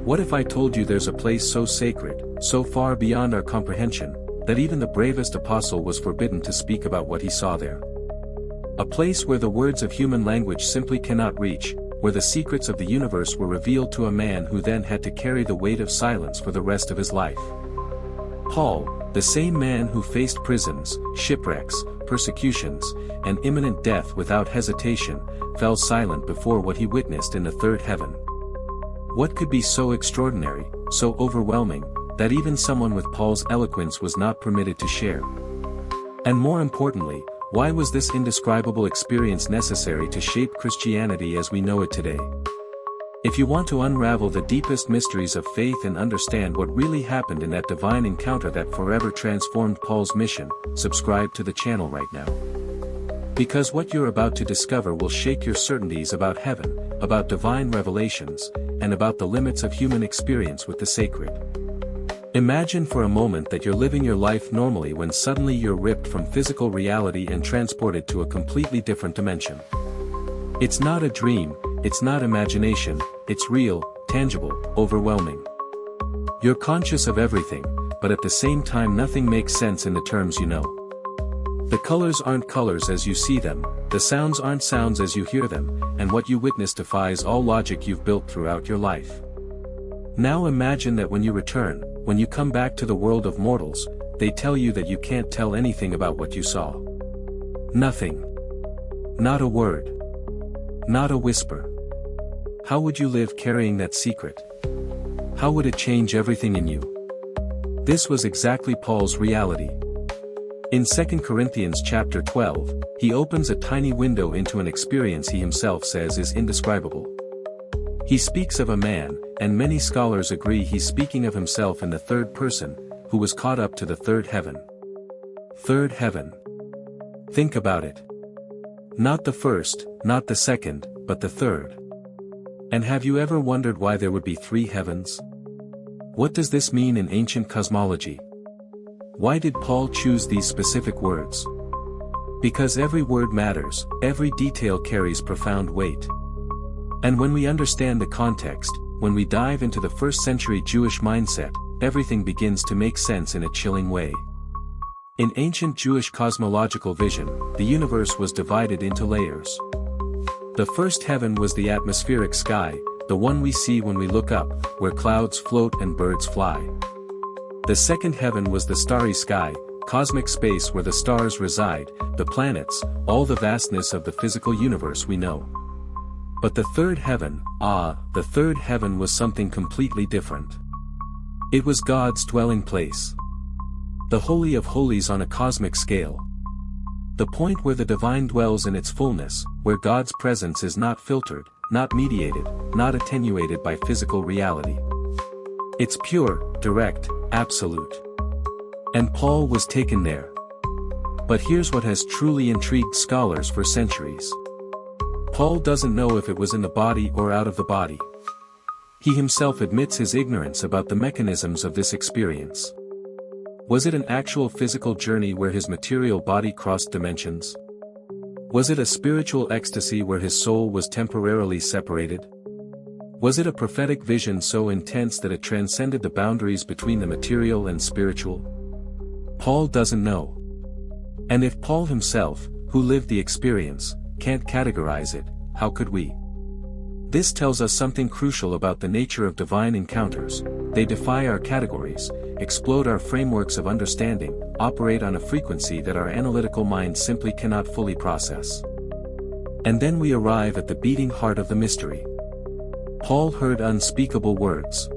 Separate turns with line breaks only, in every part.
What if I told you there's a place so sacred, so far beyond our comprehension, that even the bravest apostle was forbidden to speak about what he saw there? A place where the words of human language simply cannot reach, where the secrets of the universe were revealed to a man who then had to carry the weight of silence for the rest of his life. Paul, the same man who faced prisons, shipwrecks, persecutions, and imminent death without hesitation, fell silent before what he witnessed in the third heaven. What could be so extraordinary, so overwhelming, that even someone with Paul's eloquence was not permitted to share? And more importantly, why was this indescribable experience necessary to shape Christianity as we know it today? If you want to unravel the deepest mysteries of faith and understand what really happened in that divine encounter that forever transformed Paul's mission, subscribe to the channel right now. Because what you're about to discover will shake your certainties about heaven, about divine revelations, and about the limits of human experience with the sacred. Imagine for a moment that you're living your life normally when suddenly you're ripped from physical reality and transported to a completely different dimension. It's not a dream, it's not imagination, it's real, tangible, overwhelming. You're conscious of everything, but at the same time nothing makes sense in the terms you know. The colors aren't colors as you see them, the sounds aren't sounds as you hear them, and what you witness defies all logic you've built throughout your life. Now imagine that when you return, when you come back to the world of mortals, they tell you that you can't tell anything about what you saw. Nothing. Not a word. Not a whisper. How would you live carrying that secret? How would it change everything in you? This was exactly Paul's reality. In 2 Corinthians chapter 12, he opens a tiny window into an experience he himself says is indescribable. He speaks of a man, and many scholars agree he's speaking of himself in the third person, who was caught up to the third heaven. Third heaven. Think about it. Not the first, not the second, but the third. And have you ever wondered why there would be three heavens? What does this mean in ancient cosmology? Why did Paul choose these specific words? Because every word matters, every detail carries profound weight. And when we understand the context, when we dive into the first-century Jewish mindset, everything begins to make sense in a chilling way. In ancient Jewish cosmological vision, the universe was divided into layers. The first heaven was the atmospheric sky, the one we see when we look up, where clouds float and birds fly. The second heaven was the starry sky, cosmic space where the stars reside, the planets, all the vastness of the physical universe we know. But the third heaven, the third heaven was something completely different. It was God's dwelling place. The Holy of Holies on a cosmic scale. The point where the divine dwells in its fullness, where God's presence is not filtered, not mediated, not attenuated by physical reality. It's pure, direct, absolute. And Paul was taken there. But here's what has truly intrigued scholars for centuries. Paul doesn't know if it was in the body or out of the body. He himself admits his ignorance about the mechanisms of this experience. Was it an actual physical journey where his material body crossed dimensions? Was it a spiritual ecstasy where his soul was temporarily separated? Was it a prophetic vision so intense that it transcended the boundaries between the material and spiritual? Paul doesn't know. And if Paul himself, who lived the experience, can't categorize it, how could we? This tells us something crucial about the nature of divine encounters. They defy our categories, explode our frameworks of understanding, operate on a frequency that our analytical mind simply cannot fully process. And then we arrive at the beating heart of the mystery. Paul heard unspeakable words.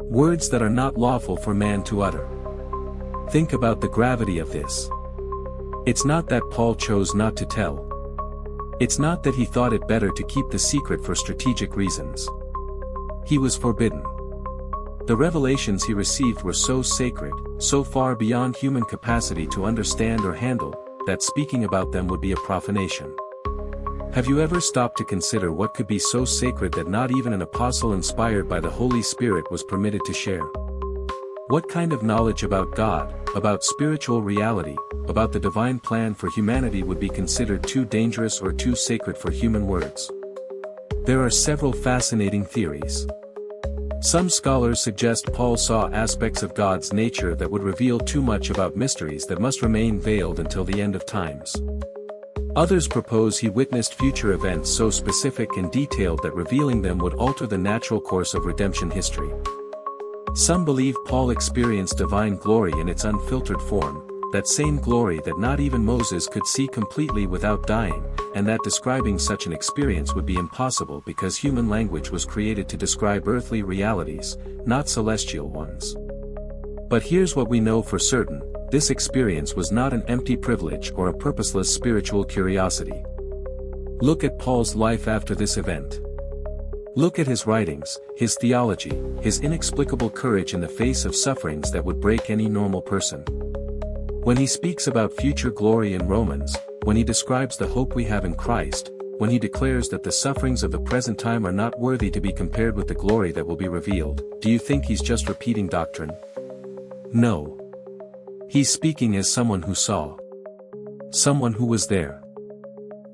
Words that are not lawful for man to utter. Think about the gravity of this. It's not that Paul chose not to tell. It's not that he thought it better to keep the secret for strategic reasons. He was forbidden. The revelations he received were so sacred, so far beyond human capacity to understand or handle, that speaking about them would be a profanation. Have you ever stopped to consider what could be so sacred that not even an apostle inspired by the Holy Spirit was permitted to share? What kind of knowledge about God, about spiritual reality, about the divine plan for humanity would be considered too dangerous or too sacred for human words? There are several fascinating theories. Some scholars suggest Paul saw aspects of God's nature that would reveal too much about mysteries that must remain veiled until the end of times. Others propose he witnessed future events so specific and detailed that revealing them would alter the natural course of redemption history. Some believe Paul experienced divine glory in its unfiltered form, that same glory that not even Moses could see completely without dying, and that describing such an experience would be impossible because human language was created to describe earthly realities, not celestial ones. But here's what we know for certain: this experience was not an empty privilege or a purposeless spiritual curiosity. Look at Paul's life after this event. Look at his writings, his theology, his inexplicable courage in the face of sufferings that would break any normal person. When he speaks about future glory in Romans, when he describes the hope we have in Christ, when he declares that the sufferings of the present time are not worthy to be compared with the glory that will be revealed, do you think he's just repeating doctrine? No. He's speaking as someone who saw. Someone who was there.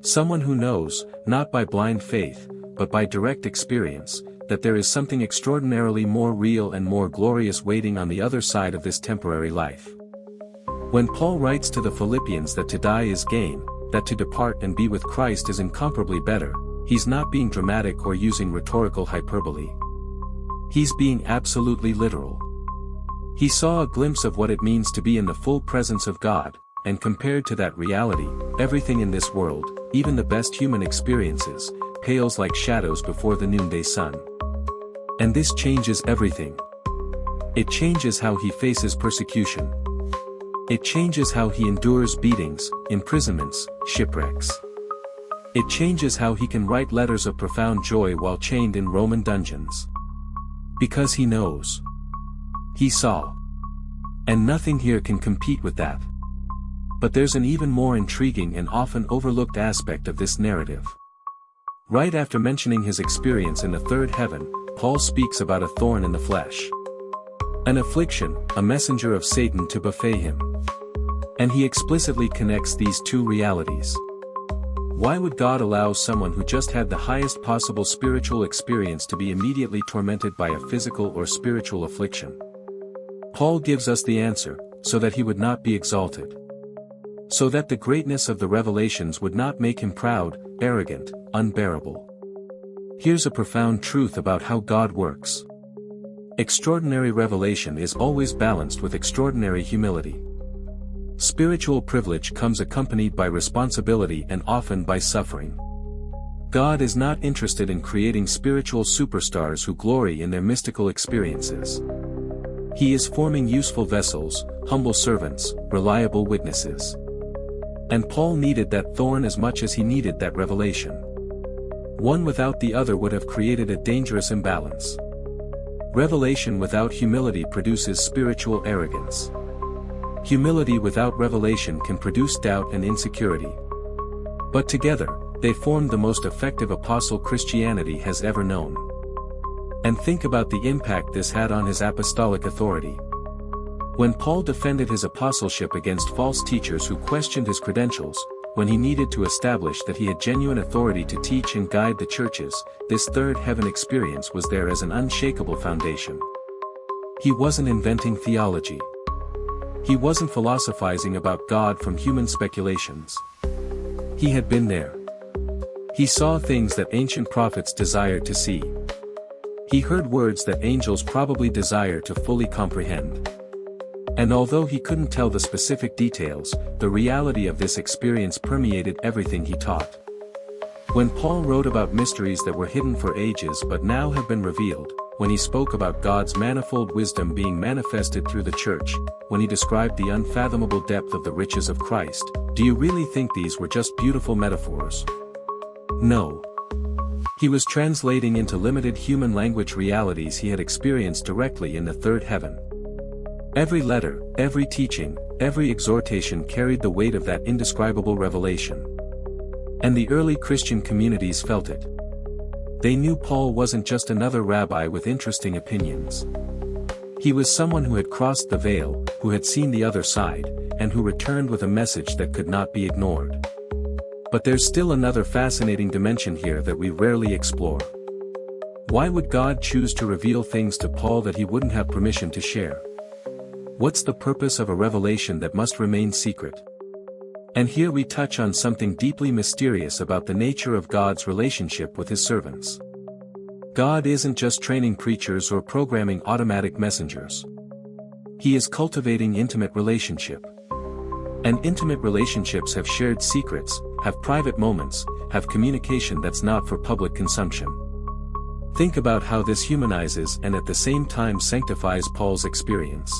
Someone who knows, not by blind faith, but by direct experience, that there is something extraordinarily more real and more glorious waiting on the other side of this temporary life. When Paul writes to the Philippians that to die is gain, that to depart and be with Christ is incomparably better, he's not being dramatic or using rhetorical hyperbole. He's being absolutely literal. He saw a glimpse of what it means to be in the full presence of God, and compared to that reality, everything in this world, even the best human experiences, pales like shadows before the noonday sun. And this changes everything. It changes how he faces persecution. It changes how he endures beatings, imprisonments, shipwrecks. It changes how he can write letters of profound joy while chained in Roman dungeons. Because he knows. He saw. And nothing here can compete with that. But there's an even more intriguing and often overlooked aspect of this narrative. Right after mentioning his experience in the third heaven, Paul speaks about a thorn in the flesh. An affliction, a messenger of Satan to buffet him. And he explicitly connects these two realities. Why would God allow someone who just had the highest possible spiritual experience to be immediately tormented by a physical or spiritual affliction? Paul gives us the answer: so that he would not be exalted. So that the greatness of the revelations would not make him proud, arrogant, unbearable. Here's a profound truth about how God works. Extraordinary revelation is always balanced with extraordinary humility. Spiritual privilege comes accompanied by responsibility and often by suffering. God is not interested in creating spiritual superstars who glory in their mystical experiences. He is forming useful vessels, humble servants, reliable witnesses. And Paul needed that thorn as much as he needed that revelation. One without the other would have created a dangerous imbalance. Revelation without humility produces spiritual arrogance. Humility without revelation can produce doubt and insecurity. But together, they formed the most effective apostle Christianity has ever known. And think about the impact this had on his apostolic authority. When Paul defended his apostleship against false teachers who questioned his credentials, when he needed to establish that he had genuine authority to teach and guide the churches, this third heaven experience was there as an unshakable foundation. He wasn't inventing theology. He wasn't philosophizing about God from human speculations. He had been there. He saw things that ancient prophets desired to see. He heard words that angels probably desire to fully comprehend. And although he couldn't tell the specific details, the reality of this experience permeated everything he taught. When Paul wrote about mysteries that were hidden for ages but now have been revealed, when he spoke about God's manifold wisdom being manifested through the church, when he described the unfathomable depth of the riches of Christ, do you really think these were just beautiful metaphors? No. He was translating into limited human language realities he had experienced directly in the third heaven. Every letter, every teaching, every exhortation carried the weight of that indescribable revelation. And the early Christian communities felt it. They knew Paul wasn't just another rabbi with interesting opinions. He was someone who had crossed the veil, who had seen the other side, and who returned with a message that could not be ignored. But there's still another fascinating dimension here that we rarely explore. Why would God choose to reveal things to Paul that he wouldn't have permission to share? What's the purpose of a revelation that must remain secret? And here we touch on something deeply mysterious about the nature of God's relationship with his servants. God isn't just training preachers or programming automatic messengers. He is cultivating intimate relationship. And intimate relationships have shared secrets, have private moments, have communication that's not for public consumption. Think about how this humanizes and at the same time sanctifies Paul's experience.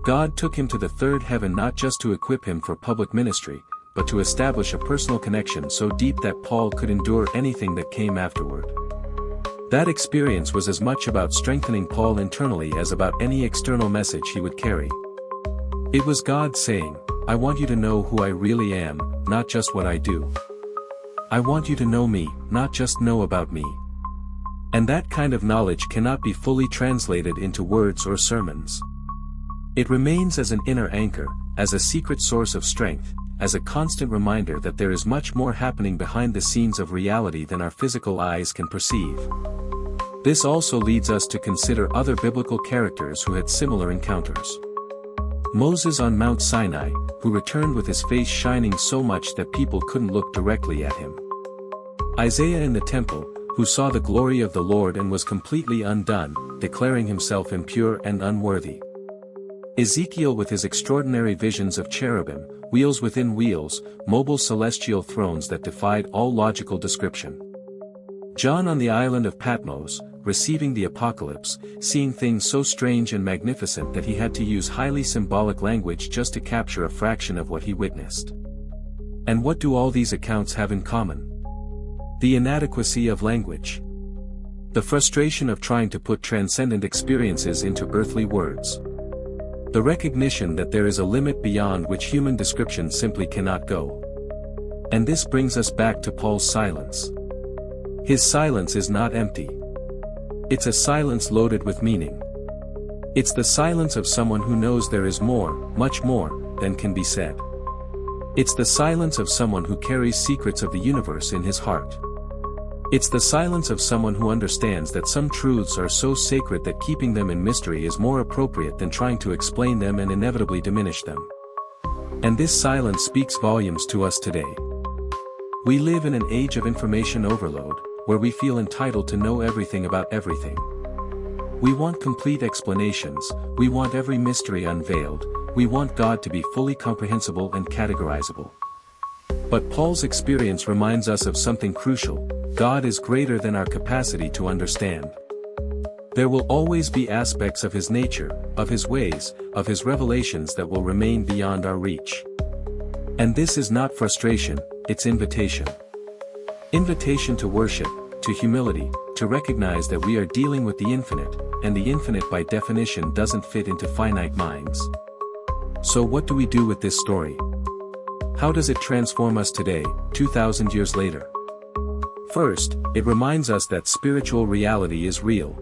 God took him to the third heaven not just to equip him for public ministry, but to establish a personal connection so deep that Paul could endure anything that came afterward. That experience was as much about strengthening Paul internally as about any external message he would carry. It was God saying, "I want you to know who I really am, not just what I do. I want you to know me, not just know about me." And that kind of knowledge cannot be fully translated into words or sermons. It remains as an inner anchor, as a secret source of strength, as a constant reminder that there is much more happening behind the scenes of reality than our physical eyes can perceive. This also leads us to consider other biblical characters who had similar encounters. Moses on Mount Sinai, who returned with his face shining so much that people couldn't look directly at him. Isaiah in the temple, who saw the glory of the Lord and was completely undone, declaring himself impure and unworthy. Ezekiel with his extraordinary visions of cherubim, wheels within wheels, mobile celestial thrones that defied all logical description. John on the island of Patmos, receiving the apocalypse, seeing things so strange and magnificent that he had to use highly symbolic language just to capture a fraction of what he witnessed. And what do all these accounts have in common? The inadequacy of language. The frustration of trying to put transcendent experiences into earthly words. The recognition that there is a limit beyond which human description simply cannot go. And this brings us back to Paul's silence. His silence is not empty. It's a silence loaded with meaning. It's the silence of someone who knows there is more, much more, than can be said. It's the silence of someone who carries secrets of the universe in his heart. It's the silence of someone who understands that some truths are so sacred that keeping them in mystery is more appropriate than trying to explain them and inevitably diminish them. And this silence speaks volumes to us today. We live in an age of information overload, where we feel entitled to know everything about everything. We want complete explanations, we want every mystery unveiled, we want God to be fully comprehensible and categorizable. But Paul's experience reminds us of something crucial: God is greater than our capacity to understand. There will always be aspects of his nature, of his ways, of his revelations that will remain beyond our reach. And this is not frustration, it's invitation. Invitation to worship, to humility, to recognize that we are dealing with the infinite, and the infinite by definition doesn't fit into finite minds. So what do we do with this story? How does it transform us today, 2,000 years later? First, it reminds us that spiritual reality is real.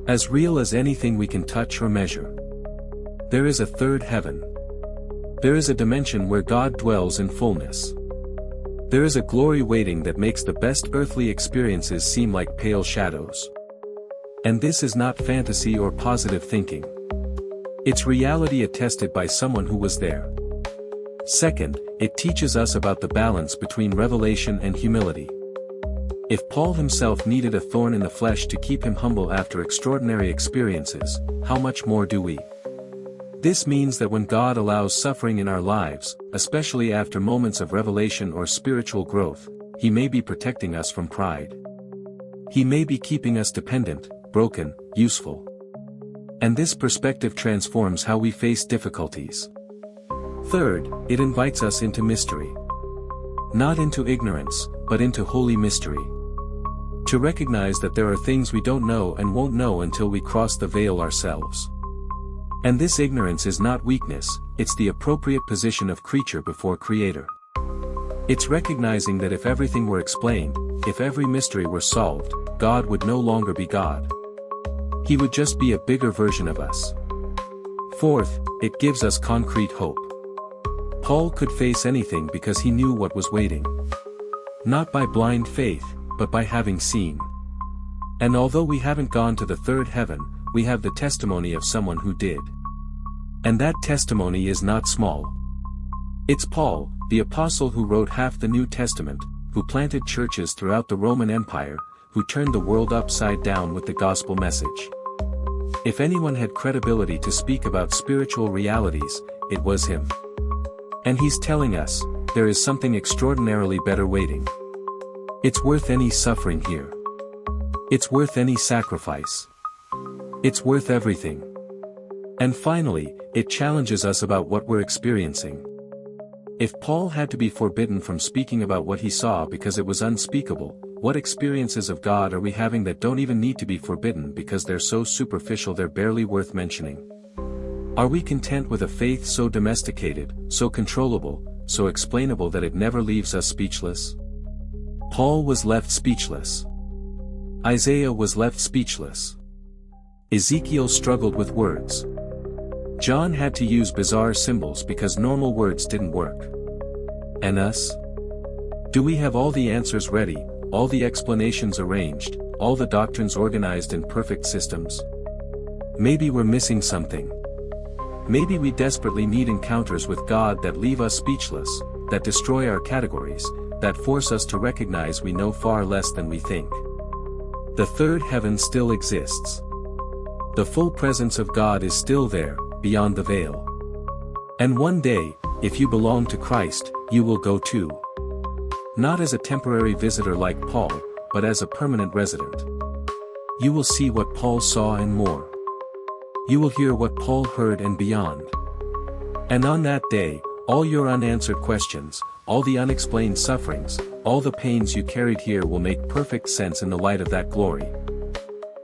As real as anything we can touch or measure. There is a third heaven. There is a dimension where God dwells in fullness. There is a glory waiting that makes the best earthly experiences seem like pale shadows. And this is not fantasy or positive thinking. It's reality attested by someone who was there. Second, it teaches us about the balance between revelation and humility. If Paul himself needed a thorn in the flesh to keep him humble after extraordinary experiences, how much more do we? This means that when God allows suffering in our lives, especially after moments of revelation or spiritual growth, He may be protecting us from pride. He may be keeping us dependent, broken, useful. And this perspective transforms how we face difficulties. Third, it invites us into mystery. Not into ignorance, but into holy mystery. To recognize that there are things we don't know and won't know until we cross the veil ourselves. And this ignorance is not weakness, it's the appropriate position of creature before Creator. It's recognizing that if everything were explained, if every mystery were solved, God would no longer be God. He would just be a bigger version of us. Fourth, it gives us concrete hope. Paul could face anything because he knew what was waiting. Not by blind faith, but by having seen. And although we haven't gone to the third heaven, we have the testimony of someone who did. And that testimony is not small. It's Paul, the apostle who wrote half the New Testament, who planted churches throughout the Roman Empire, who turned the world upside down with the gospel message. If anyone had credibility to speak about spiritual realities, it was him. And he's telling us, there is something extraordinarily better waiting. It's worth any suffering here. It's worth any sacrifice. It's worth everything. And finally, it challenges us about what we're experiencing. If Paul had to be forbidden from speaking about what he saw because it was unspeakable, what experiences of God are we having that don't even need to be forbidden because they're so superficial they're barely worth mentioning? Are we content with a faith so domesticated, so controllable, so explainable that it never leaves us speechless? Paul was left speechless. Isaiah was left speechless. Ezekiel struggled with words. John had to use bizarre symbols because normal words didn't work. And us? Do we have all the answers ready, all the explanations arranged, all the doctrines organized in perfect systems? Maybe we're missing something. Maybe we desperately need encounters with God that leave us speechless, that destroy our categories, that force us to recognize we know far less than we think. The third heaven still exists. The full presence of God is still there, beyond the veil. And one day, if you belong to Christ, you will go too. Not as a temporary visitor like Paul, but as a permanent resident. You will see what Paul saw and more. You will hear what Paul heard and beyond. And on that day, all your unanswered questions, all the unexplained sufferings, all the pains you carried here will make perfect sense in the light of that glory.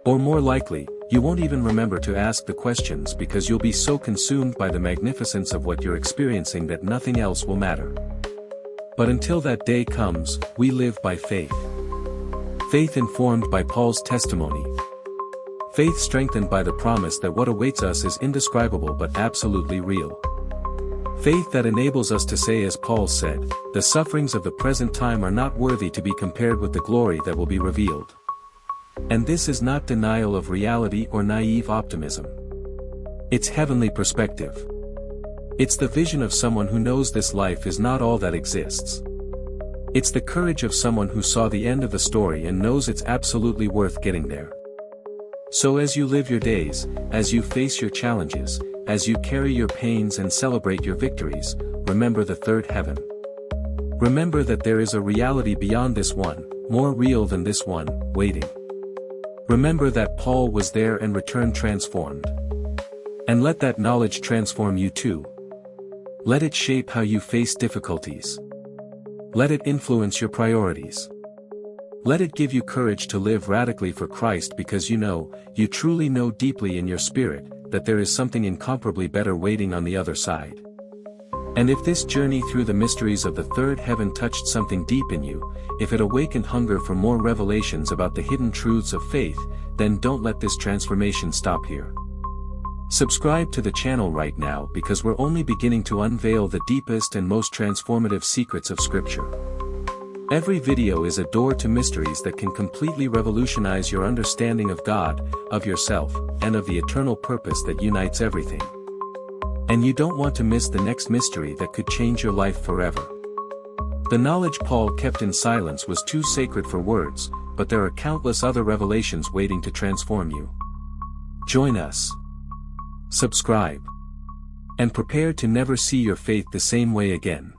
Or more likely, you won't even remember to ask the questions because you'll be so consumed by the magnificence of what you're experiencing that nothing else will matter. But until that day comes, we live by faith. Faith informed by Paul's testimony. Faith strengthened by the promise that what awaits us is indescribable but absolutely real. Faith that enables us to say as Paul said, the sufferings of the present time are not worthy to be compared with the glory that will be revealed. And this is not denial of reality or naive optimism. It's heavenly perspective. It's the vision of someone who knows this life is not all that exists. It's the courage of someone who saw the end of the story and knows it's absolutely worth getting there. So as you live your days, as you face your challenges, as you carry your pains and celebrate your victories, remember the third heaven. Remember that there is a reality beyond this one, more real than this one, waiting. Remember that Paul was there and returned transformed. And let that knowledge transform you too. Let it shape how you face difficulties. Let it influence your priorities. Let it give you courage to live radically for Christ because you truly know deeply in your spirit, that there is something incomparably better waiting on the other side. And if this journey through the mysteries of the third heaven touched something deep in you, if it awakened hunger for more revelations about the hidden truths of faith, then don't let this transformation stop here. Subscribe to the channel right now because we're only beginning to unveil the deepest and most transformative secrets of Scripture. Every video is a door to mysteries that can completely revolutionize your understanding of God, of yourself, and of the eternal purpose that unites everything. And you don't want to miss the next mystery that could change your life forever. The knowledge Paul kept in silence was too sacred for words, but there are countless other revelations waiting to transform you. Join us. Subscribe. And prepare to never see your faith the same way again.